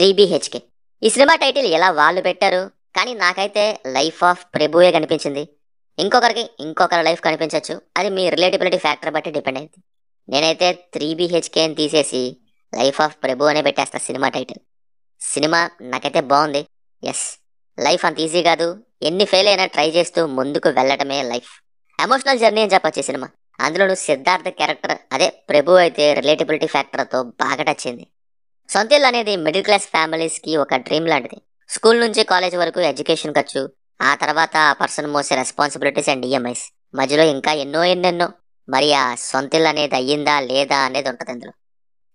Three BHK. ఈ cinema title ఎలా వాళ్ళు పెట్టారు, కానీ నాకైతే లైఫ్ ఆఫ్ ప్రభుయే కనిపించింది. ఇంకొకరికి ఇంకొకరి లైఫ్ కనిపించవచ్చు, అది మీ రిలేటబిలిటీ ఫ్యాక్టర్ బట్టి డిపెండ్ అయింది. నేనైతే త్రీ బిహెచ్కే అని తీసేసి లైఫ్ ఆఫ్ ప్రభు అనే పెట్టేస్తా సినిమా టైటిల్. సినిమా నాకైతే బాగుంది. ఎస్, లైఫ్ అంత ఈజీ కాదు, ఎన్ని ఫెయిల్ అయినా ట్రై చేస్తూ ముందుకు వెళ్ళటమే లైఫ్. ఎమోషనల్ జర్నీ అని చెప్పొచ్చు ఈ సినిమా. అందులోనూ సిద్ధార్థ క్యారెక్టర్ అదే ప్రభు అయితే రిలేటబిలిటీ ఫ్యాక్టర్తో బాగా టచ్ అయింది. సొంత ఇల్లు అనేది మిడిల్ క్లాస్ ఫ్యామిలీస్కి ఒక డ్రీమ్ లాంటిది. స్కూల్ నుంచి కాలేజ్ వరకు ఎడ్యుకేషన్ ఖర్చు, ఆ తర్వాత ఆ పర్సన్ మోసే రెస్పాన్సిబిలిటీస్ అండ్ ఈఎంఐస్, మధ్యలో ఇంకా ఎన్నెన్నో. మరి ఆ సొంత ఇల్లు అనేది అయ్యిందా లేదా అనేది ఉంటుంది ఇందులో.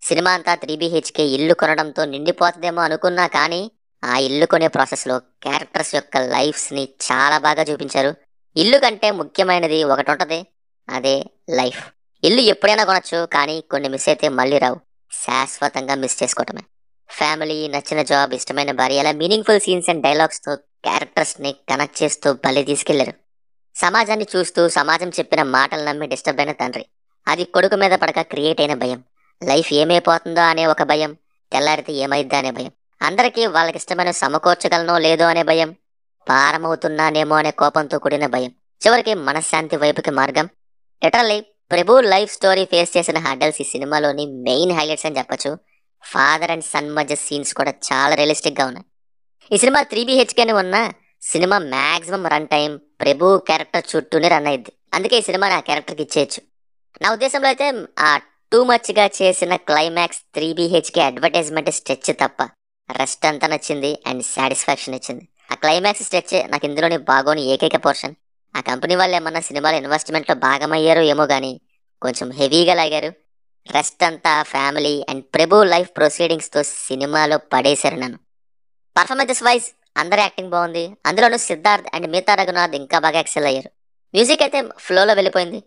సినిమా అంతా త్రీ బిహెచ్కే ఇల్లు కొనడంతో నిండిపోతుందేమో అనుకున్నా, కానీ ఆ ఇల్లు కొనే ప్రాసెస్లో క్యారెక్టర్స్ యొక్క లైఫ్స్ని చాలా బాగా చూపించారు. ఇల్లు కంటే ముఖ్యమైనది ఒకటి ఉంటుంది, అదే లైఫ్. ఇల్లు ఎప్పుడైనా కొనొచ్చు, కానీ కొన్ని మిస్ అయితే మళ్ళీ రావు, శాశ్వతంగా మిస్ చేసుకోవటమే. ఫ్యామిలీ, నచ్చిన జాబ్, ఇష్టమైన భార్య, అలా మీనింగ్ఫుల్ సీన్స్ అండ్ డైలాగ్స్తో క్యారెక్టర్స్ని కనెక్ట్ చేస్తూ బలి తీసుకెళ్లారు. సమాజాన్ని చూస్తూ సమాజం చెప్పిన మాటలు నమ్మి డిస్టర్బ్ అయిన తండ్రి, అది కొడుకు మీద పడక క్రియేట్ అయిన భయం, లైఫ్ ఏమైపోతుందో అనే ఒక భయం, తెల్లారితే ఏమైద్దా అనే భయం, అందరికీ వాళ్ళకి ఇష్టమైన సమకూర్చగలనో లేదో అనే భయం, భారమవుతున్నానేమో అనే కోపంతో కూడిన భయం, చివరికి మనశ్శాంతి వైపుకి మార్గం. లిటరల్లీ ప్రభు లైఫ్ స్టోరీ ఫేస్ చేసిన హర్డల్స్ ఈ సినిమాలోని మెయిన్ హైలైట్స్ అని చెప్పొచ్చు. ఫాదర్ అండ్ సన్ మధ్య సీన్స్ కూడా చాలా రియలిస్టిక్ గా ఉన్నాయి. ఈ సినిమా త్రీ బిహెచ్కేని ఉన్న సినిమా మ్యాక్సిమం రన్ టైం ప్రభు క్యారెక్టర్ చుట్టూనే రన్ అయింది. అందుకే ఈ సినిమా నా క్యారెక్టర్కి ఇచ్చేయచ్చు. నా ఉద్దేశంలో అయితే ఆ టూ మచ్ గా చేసిన climax three BHK advertisement stretch తప్ప రెస్ట్ అంతా నచ్చింది అండ్ సాటిస్ఫాక్షన్ ఇచ్చింది. ఆ క్లైమాక్స్ స్ట్రెచ్ నాకు ఇందులోని బాగోని ఏకైక పోర్షన్. ఆ కంపెనీ వాళ్ళు ఏమన్నా సినిమాలో ఇన్వెస్ట్మెంట్లో భాగమయ్యారో ఏమో కానీ కొంచెం హెవీగా లాగారు. రెస్ట్ అంతా ఫ్యామిలీ అండ్ ప్రభు లైఫ్ ప్రొసీడింగ్స్తో సినిమాలో పడేశారు నన్ను. పర్ఫార్మెన్సెస్ వైజ్ అందరి యాక్టింగ్ బాగుంది. అందులోనూ సిద్ధార్థ్ అండ్ మిగతా రఘునాథ్ ఇంకా బాగా ఎక్సెల్ అయ్యారు. మ్యూజిక్ అయితే ఫ్లోలో వెళ్ళిపోయింది.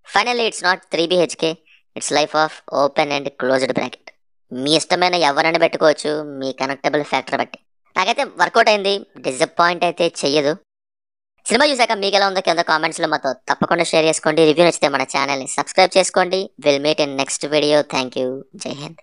Finally it's not three BHK, it's life of open and closed bracket. మీ ఇష్టమైన ఎవరైనా పెట్టుకోవచ్చు, మీ కనెక్టబుల్ ఫ్యాక్టర్ బట్టి. నాకైతే వర్కౌట్ అయింది, డిసప్పాయింట్ అయితే చెయ్యదు. సినిమా చూసాక మీకు ఎలా ఉందో కింద కామెంట్స్లో మాతో తప్పకుండా షేర్ చేసుకోండి. రివ్యూ నచ్చితే మన ఛానల్ని సబ్స్క్రైబ్ చేసుకోండి. Will meet in next video. Thank you. జై హింద్.